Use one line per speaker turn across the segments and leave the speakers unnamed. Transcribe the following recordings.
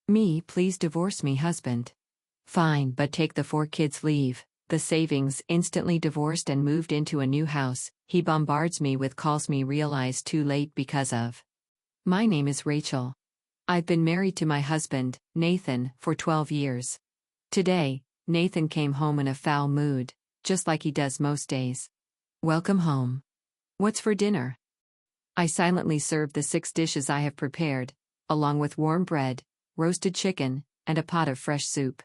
Me, please divorce me, husband. Fine, but take the 4 kids leave. The savings, instantly divorced and moved into a new house. He bombards me with calls, me realize too late because of. My name is Rachel. I've been married to my husband, Nathan, for 12 years. Today, Nathan came home in a foul mood, just like he does most days. Welcome home. What's for dinner? I silently served the 6 dishes I have prepared, along with warm bread, roasted chicken, and a pot of fresh soup.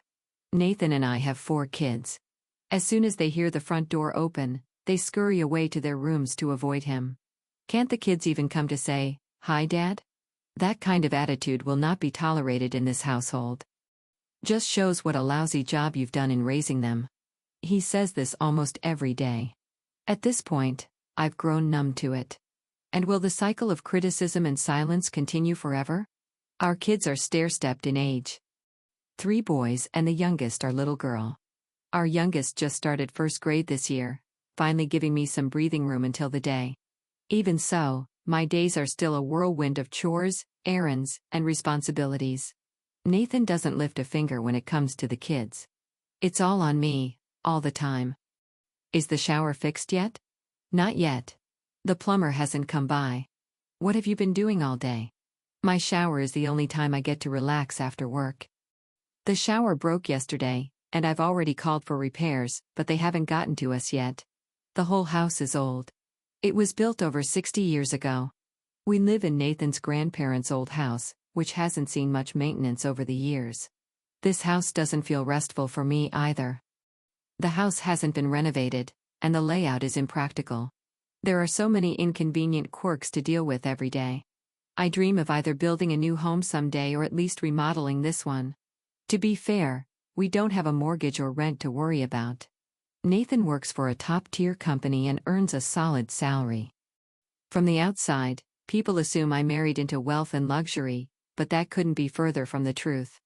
Nathan and I have 4 kids. As soon as they hear the front door open, they scurry away to their rooms to avoid him. Can't the kids even come to say, "Hi, Dad"? That kind of attitude will not be tolerated in this household. Just shows what a lousy job you've done in raising them. He says this almost every day. At this point, I've grown numb to it. And will the cycle of criticism and silence continue forever? Our kids are stair-stepped in age. 3 boys and the youngest are little girl. Our youngest just started 1st grade this year, finally giving me some breathing room until the day. Even so, my days are still a whirlwind of chores, errands, and responsibilities. Nathan doesn't lift a finger when it comes to the kids. It's all on me, all the time. Is the shower fixed yet? Not yet. The plumber hasn't come by. What have you been doing all day? My shower is the only time I get to relax after work. The shower broke yesterday, and I've already called for repairs, but they haven't gotten to us yet. The whole house is old. It was built over 60 years ago. We live in Nathan's grandparents' old house, which hasn't seen much maintenance over the years. This house doesn't feel restful for me either. The house hasn't been renovated, and the layout is impractical. There are so many inconvenient quirks to deal with every day. I dream of either building a new home someday or at least remodeling this one. To be fair, we don't have a mortgage or rent to worry about. Nathan works for a top-tier company and earns a solid salary. From the outside, people assume I married into wealth and luxury, but that couldn't be further from the truth.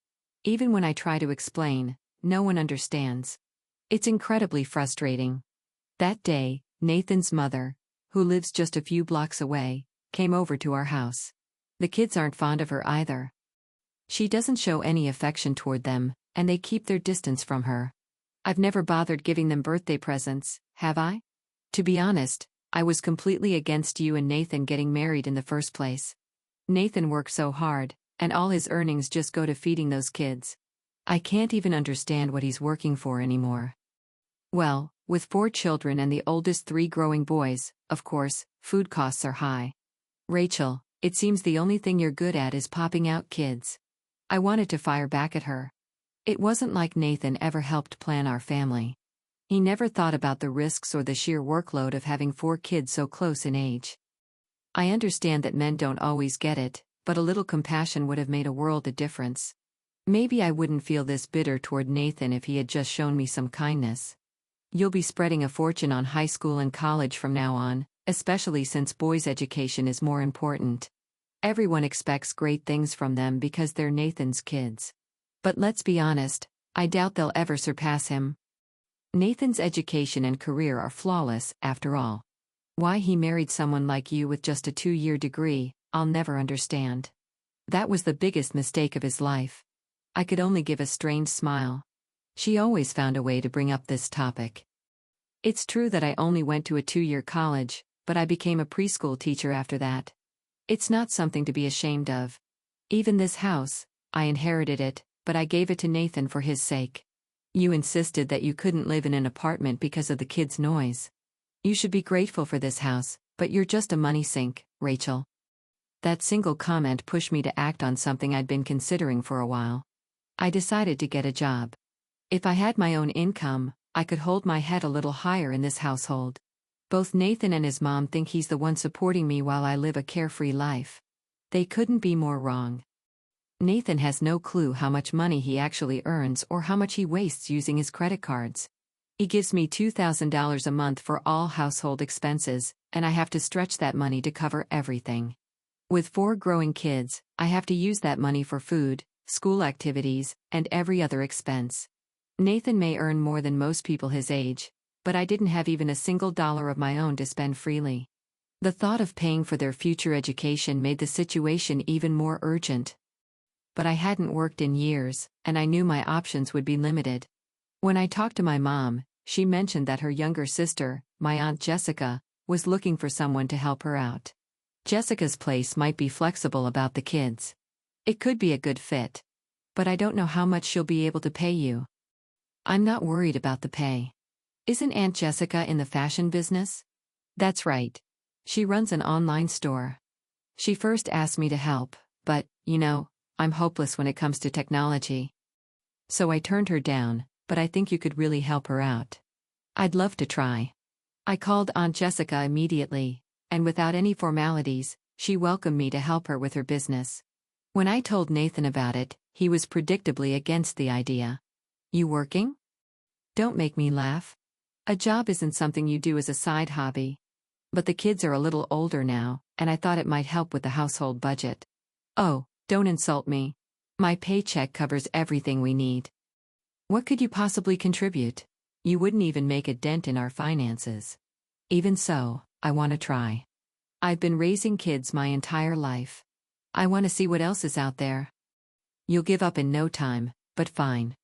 Even when I try to explain, no one understands. It's incredibly frustrating. That day, Nathan's mother, who lives just a few blocks away, came over to our house. The kids aren't fond of her either. She doesn't show any affection toward them, and they keep their distance from her. I've never bothered giving them birthday presents, have I? To be honest, I was completely against you and Nathan getting married in the first place. Nathan works so hard, and all his earnings just go to feeding those kids. I can't even understand what he's working for anymore. Well, with 4 children and the oldest 3 growing boys, of course, food costs are high. Rachel, it seems the only thing you're good at is popping out kids. I wanted to fire back at her. It wasn't like Nathan ever helped plan our family. He never thought about the risks or the sheer workload of having 4 kids so close in age. I understand that men don't always get it, but a little compassion would have made a world of difference. Maybe I wouldn't feel this bitter toward Nathan if he had just shown me some kindness. You'll be spreading a fortune on high school and college from now on, especially since boys' education is more important. Everyone expects great things from them because they're Nathan's kids. But let's be honest, I doubt they'll ever surpass him. Nathan's education and career are flawless, after all. Why he married someone like you with just a 2-year degree, I'll never understand. That was the biggest mistake of his life. I could only give a strained smile. She always found a way to bring up this topic. It's true that I only went to a 2-year college, but I became a preschool teacher after that. It's not something to be ashamed of. Even this house, I inherited it, but I gave it to Nathan for his sake. You insisted that you couldn't live in an apartment because of the kids' noise. You should be grateful for this house, but you're just a money sink, Rachel. That single comment pushed me to act on something I'd been considering for a while. I decided to get a job. If I had my own income, I could hold my head a little higher in this household. Both Nathan and his mom think he's the one supporting me while I live a carefree life. They couldn't be more wrong. Nathan has no clue how much money he actually earns or how much he wastes using his credit cards. He gives me $2,000 a month for all household expenses, and I have to stretch that money to cover everything. With 4 growing kids, I have to use that money for food, school activities, and every other expense. Nathan may earn more than most people his age, but I didn't have even a single dollar of my own to spend freely. The thought of paying for their future education made the situation even more urgent. but I hadn't worked in years, and I knew my options would be limited. When I talked to my mom, she mentioned that her younger sister, my Aunt Jessica, was looking for someone to help her out. Jessica's place might be flexible about the kids. It could be a good fit. But I don't know how much she'll be able to pay you. I'm not worried about the pay. Isn't Aunt Jessica in the fashion business? That's right. She runs an online store. She first asked me to help, but, I'm hopeless when it comes to technology. So I turned her down, but I think you could really help her out. I'd love to try. I called Aunt Jessica immediately, and without any formalities, she welcomed me to help her with her business. When I told Nathan about it, he was predictably against the idea. You working? Don't make me laugh. A job isn't something you do as a side hobby. But the kids are a little older now, and I thought it might help with the household budget. Oh, don't insult me. My paycheck covers everything we need. What could you possibly contribute? You wouldn't even make a dent in our finances. Even so, I want to try. I've been raising kids my entire life. I want to see what else is out there. You'll give up in no time, but fine.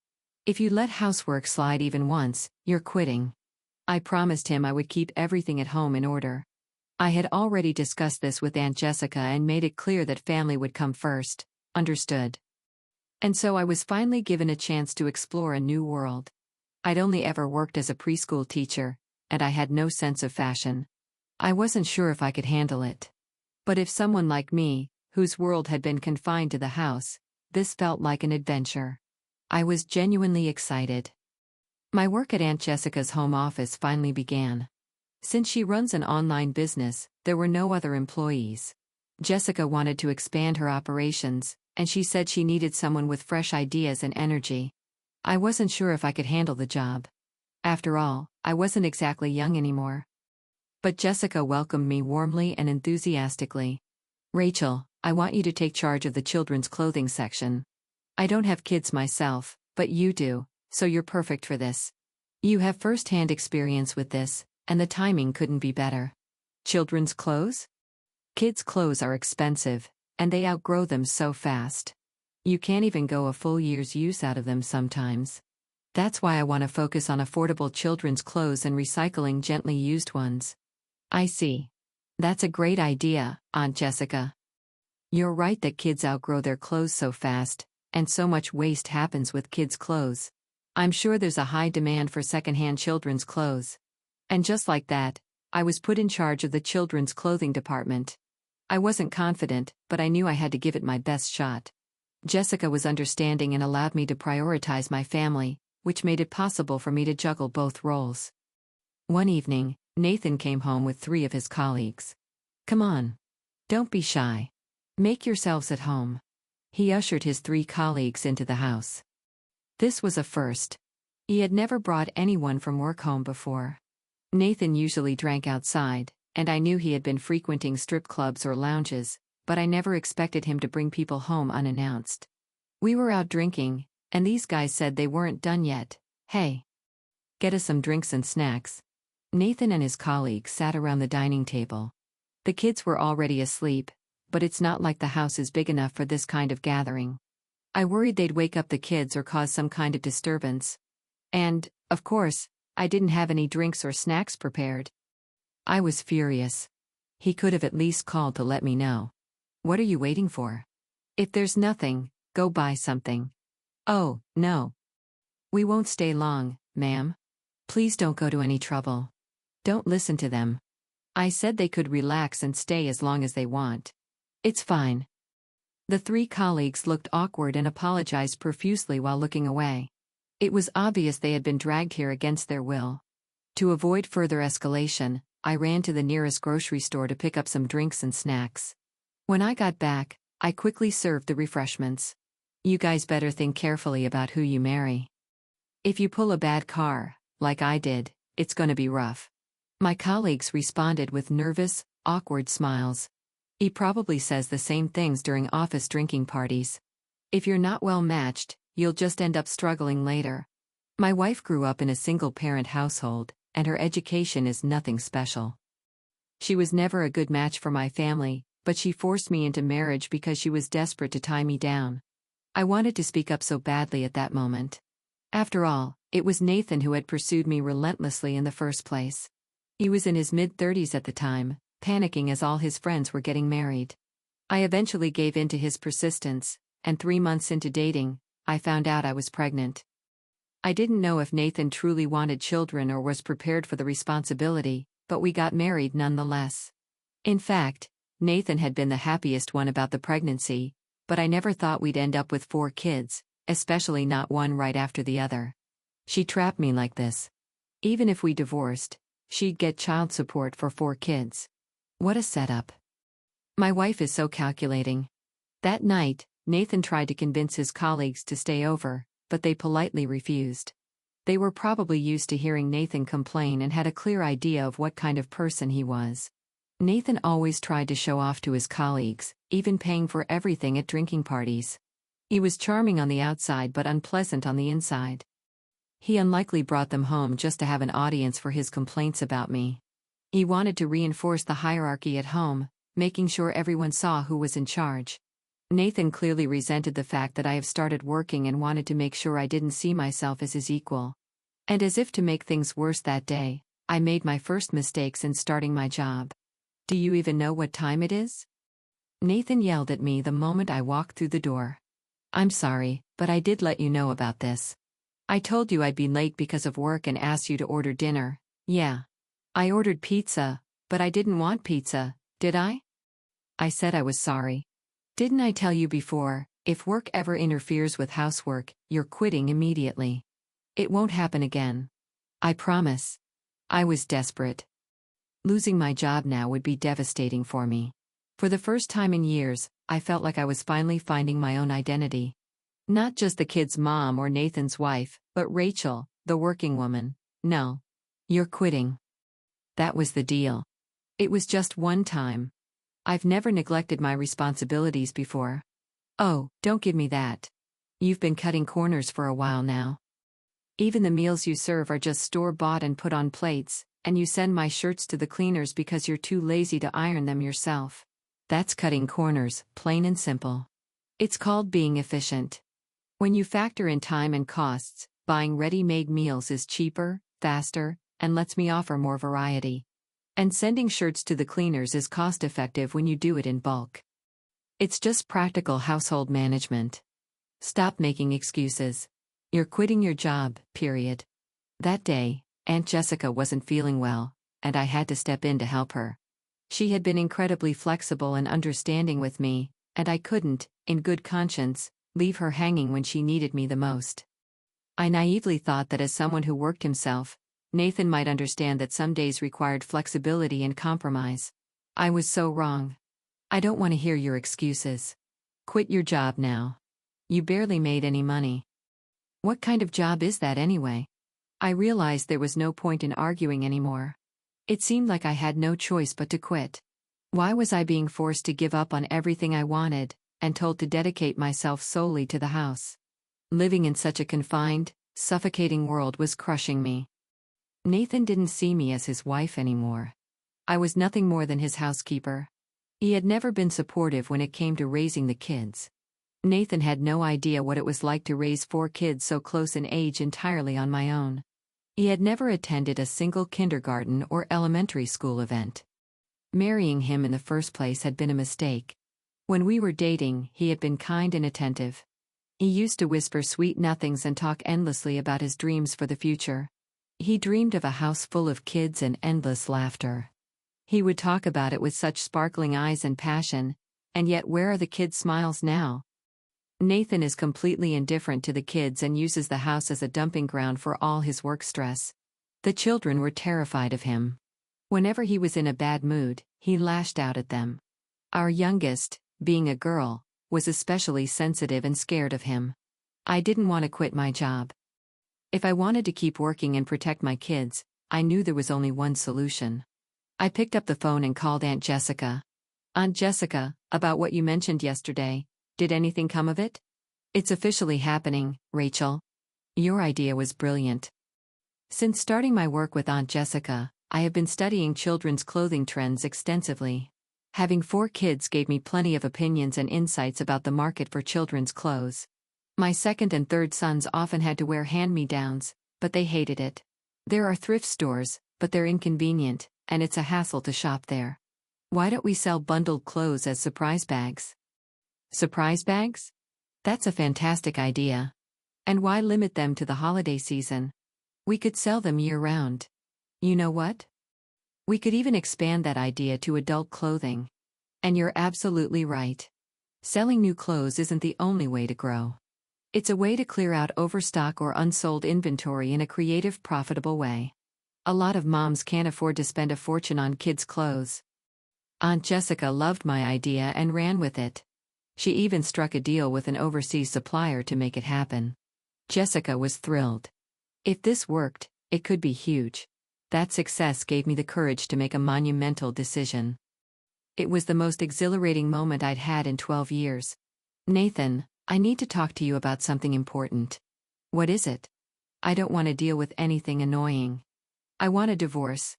If you let housework slide even once, you're quitting. I promised him I would keep everything at home in order. I had already discussed this with Aunt Jessica and made it clear that family would come first. Understood. And so I was finally given a chance to explore a new world. I'd only ever worked as a preschool teacher, and I had no sense of fashion. I wasn't sure if I could handle it. But if someone like me, whose world had been confined to the house, this felt like an adventure. I was genuinely excited. My work at Aunt Jessica's home office finally began. Since she runs an online business, there were no other employees. Jessica wanted to expand her operations, and she said she needed someone with fresh ideas and energy. I wasn't sure if I could handle the job. After all, I wasn't exactly young anymore. But Jessica welcomed me warmly and enthusiastically. Rachel, I want you to take charge of the children's clothing section. I don't have kids myself, but you do, so you're perfect for this. You have first-hand experience with this, and the timing couldn't be better. Children's clothes? Kids' clothes are expensive, and they outgrow them so fast. You can't even go a full year's use out of them sometimes. That's why I want to focus on affordable children's clothes and recycling gently used ones. I see. That's a great idea, Aunt Jessica. You're right that kids outgrow their clothes so fast, and so much waste happens with kids' clothes. I'm sure there's a high demand for secondhand children's clothes. And just like that, I was put in charge of the children's clothing department. I wasn't confident, but I knew I had to give it my best shot. Jessica was understanding and allowed me to prioritize my family, which made it possible for me to juggle both roles. One evening, Nathan came home with 3 of his colleagues. Come on. Don't be shy. Make yourselves at home. He ushered his 3 colleagues into the house. This was a first. He had never brought anyone from work home before. Nathan usually drank outside, and I knew he had been frequenting strip clubs or lounges, but I never expected him to bring people home unannounced. We were out drinking, and these guys said they weren't done yet. Hey. Get us some drinks and snacks. Nathan and his colleagues sat around the dining table. The kids were already asleep, but it's not like the house is big enough for this kind of gathering. I worried they'd wake up the kids or cause some kind of disturbance. And, of course, I didn't have any drinks or snacks prepared. I was furious. He could have at least called to let me know. What are you waiting for? If there's nothing, go buy something. Oh, no. We won't stay long, ma'am. Please don't go to any trouble. Don't listen to them. I said they could relax and stay as long as they want. It's fine. The 3 colleagues looked awkward and apologized profusely while looking away. It was obvious they had been dragged here against their will. To avoid further escalation, I ran to the nearest grocery store to pick up some drinks and snacks. When I got back, I quickly served the refreshments. You guys better think carefully about who you marry. If you pull a bad car, like I did, it's gonna be rough. My colleagues responded with nervous, awkward smiles. He probably says the same things during office drinking parties. If you're not well matched, you'll just end up struggling later. My wife grew up in a single-parent household, and her education is nothing special. She was never a good match for my family, but she forced me into marriage because she was desperate to tie me down. I wanted to speak up so badly at that moment. After all, it was Nathan who had pursued me relentlessly in the first place. He was in his mid-30s at the time, panicking as all his friends were getting married. I eventually gave in to his persistence, and 3 months into dating, I found out I was pregnant. I didn't know if Nathan truly wanted children or was prepared for the responsibility, but we got married nonetheless. In fact, Nathan had been the happiest one about the pregnancy, but I never thought we'd end up with 4 kids, especially not one right after the other. She trapped me like this. Even if we divorced, she'd get child support for 4 kids. What a setup. My wife is so calculating. That night, Nathan tried to convince his colleagues to stay over, but they politely refused. They were probably used to hearing Nathan complain and had a clear idea of what kind of person he was. Nathan always tried to show off to his colleagues, even paying for everything at drinking parties. He was charming on the outside but unpleasant on the inside. He unlikely brought them home just to have an audience for his complaints about me. He wanted to reinforce the hierarchy at home, making sure everyone saw who was in charge. Nathan clearly resented the fact that I have started working and wanted to make sure I didn't see myself as his equal. And as if to make things worse that day, I made my first mistakes in starting my job. Do you even know what time it is? Nathan yelled at me the moment I walked through the door. I'm sorry, but I did let you know about this. I told you I'd be late because of work and asked you to order dinner. Yeah. I ordered pizza, but I didn't want pizza, did I? I said I was sorry. Didn't I tell you before, if work ever interferes with housework, you're quitting immediately. It won't happen again. I promise. I was desperate. Losing my job now would be devastating for me. For the first time in years, I felt like I was finally finding my own identity. Not just the kid's mom or Nathan's wife, but Rachel, the working woman. No. You're quitting. That was the deal. It was just one time. I've never neglected my responsibilities before. Oh, don't give me that. You've been cutting corners for a while now. Even the meals you serve are just store-bought and put on plates, and you send my shirts to the cleaners because you're too lazy to iron them yourself. That's cutting corners, plain and simple. It's called being efficient. When you factor in time and costs, buying ready-made meals is cheaper, faster, and lets me offer more variety. And sending shirts to the cleaners is cost-effective when you do it in bulk. It's just practical household management. Stop making excuses. You're quitting your job, period. That day, Aunt Jessica wasn't feeling well, and I had to step in to help her. She had been incredibly flexible and understanding with me, and I couldn't, in good conscience, leave her hanging when she needed me the most. I naively thought that as someone who worked himself, Nathan might understand that some days required flexibility and compromise. I was so wrong. I don't want to hear your excuses. Quit your job now. You barely made any money. What kind of job is that anyway? I realized there was no point in arguing anymore. It seemed like I had no choice but to quit. Why was I being forced to give up on everything I wanted, and told to dedicate myself solely to the house? Living in such a confined, suffocating world was crushing me. Nathan didn't see me as his wife anymore. I was nothing more than his housekeeper. He had never been supportive when it came to raising the kids. Nathan had no idea what it was like to raise 4 kids so close in age entirely on my own. He had never attended a single kindergarten or elementary school event. Marrying him in the first place had been a mistake. When we were dating, he had been kind and attentive. He used to whisper sweet nothings and talk endlessly about his dreams for the future. He dreamed of a house full of kids and endless laughter. He would talk about it with such sparkling eyes and passion, and yet where are the kids' smiles now? Nathan is completely indifferent to the kids and uses the house as a dumping ground for all his work stress. The children were terrified of him. Whenever he was in a bad mood, he lashed out at them. Our youngest, being a girl, was especially sensitive and scared of him. I didn't want to quit my job. If I wanted to keep working and protect my kids, I knew there was only one solution. I picked up the phone and called Aunt Jessica. Aunt Jessica, about what you mentioned yesterday, did anything come of it? It's officially happening, Rachel. Your idea was brilliant. Since starting my work with Aunt Jessica, I have been studying children's clothing trends extensively. Having 4 kids gave me plenty of opinions and insights about the market for children's clothes. My second and third sons often had to wear hand-me-downs, but they hated it. There are thrift stores, but they're inconvenient, and it's a hassle to shop there. Why don't we sell bundled clothes as surprise bags? Surprise bags? That's a fantastic idea. And why limit them to the holiday season? We could sell them year-round. You know what? We could even expand that idea to adult clothing. And you're absolutely right. Selling new clothes isn't the only way to grow. It's a way to clear out overstock or unsold inventory in a creative, profitable way. A lot of moms can't afford to spend a fortune on kids' clothes. Aunt Jessica loved my idea and ran with it. She even struck a deal with an overseas supplier to make it happen. Jessica was thrilled. If this worked, it could be huge. That success gave me the courage to make a monumental decision. It was the most exhilarating moment I'd had in 12 years. Nathan, I need to talk to you about something important. What is it? I don't want to deal with anything annoying. I want a divorce.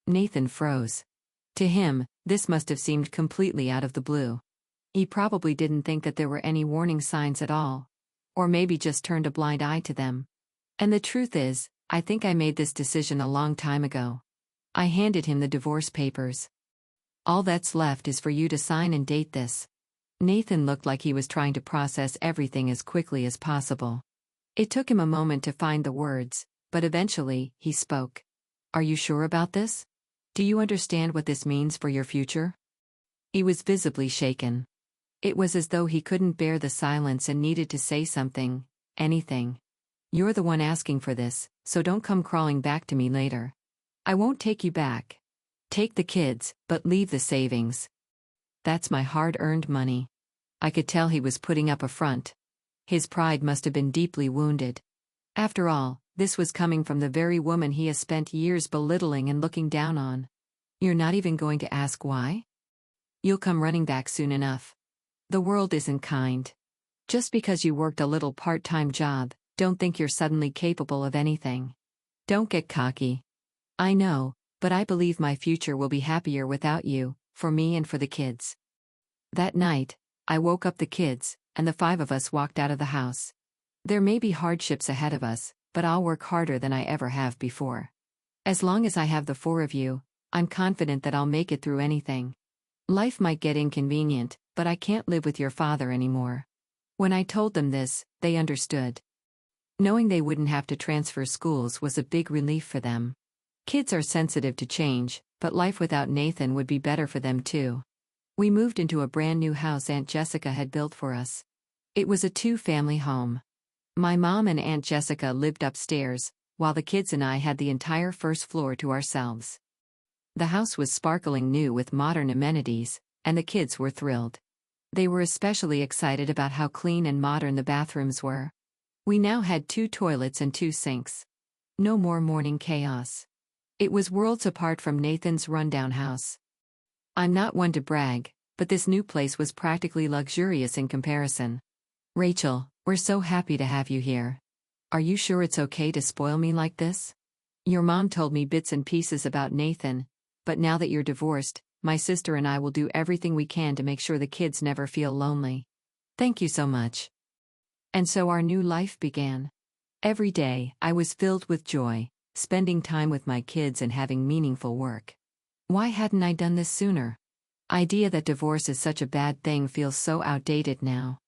Nathan froze. To him, this must have seemed completely out of the blue. He probably didn't think that there were any warning signs at all. Or maybe just turned a blind eye to them. And the truth is, I think I made this decision a long time ago. I handed him the divorce papers. All that's left is for you to sign and date this. Nathan looked like he was trying to process everything as quickly as possible. It took him a moment to find the words, but eventually, he spoke. Are you sure about this? Do you understand what this means for your future? He was visibly shaken. It was as though he couldn't bear the silence and needed to say something, anything. You're the one asking for this, so don't come crawling back to me later. I won't take you back. Take the kids, but leave the savings. That's my hard-earned money. I could tell he was putting up a front. His pride must have been deeply wounded. After all, this was coming from the very woman he has spent years belittling and looking down on. You're not even going to ask why? You'll come running back soon enough. The world isn't kind. Just because you worked a little part-time job, don't think you're suddenly capable of anything. Don't get cocky. I know, but I believe my future will be happier without you, for me and for the kids. That night, I woke up the kids, and the 5 of us walked out of the house. There may be hardships ahead of us, but I'll work harder than I ever have before. As long as I have the 4 of you, I'm confident that I'll make it through anything. Life might get inconvenient, but I can't live with your father anymore. When I told them this, they understood. Knowing they wouldn't have to transfer schools was a big relief for them. Kids are sensitive to change, but life without Nathan would be better for them too. We moved into a brand new house Aunt Jessica had built for us. It was a 2-family home. My mom and Aunt Jessica lived upstairs, while the kids and I had the entire first floor to ourselves. The house was sparkling new with modern amenities, and the kids were thrilled. They were especially excited about how clean and modern the bathrooms were. We now had 2 toilets and 2 sinks. No more morning chaos. It was worlds apart from Nathan's rundown house. I'm not one to brag, but this new place was practically luxurious in comparison. Rachel, we're so happy to have you here. Are you sure it's okay to spoil me like this? Your mom told me bits and pieces about Nathan, but now that you're divorced, my sister and I will do everything we can to make sure the kids never feel lonely. Thank you so much. And so our new life began. Every day, I was filled with joy, spending time with my kids and having meaningful work. Why hadn't I done this sooner? Idea that divorce is such a bad thing feels so outdated now.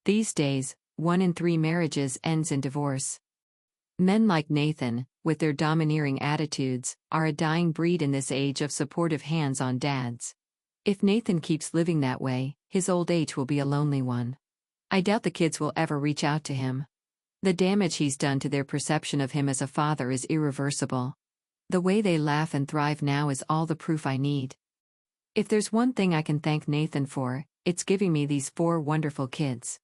These days, 1 in 3 marriages ends in divorce. Men like Nathan, with their domineering attitudes, are a dying breed in this age of supportive hands-on dads. If Nathan keeps living that way, his old age will be a lonely one. I doubt the kids will ever reach out to him. The damage he's done to their perception of him as a father is irreversible. The way they laugh and thrive now is all the proof I need. If there's one thing I can thank Nathan for, it's giving me these 4 wonderful kids.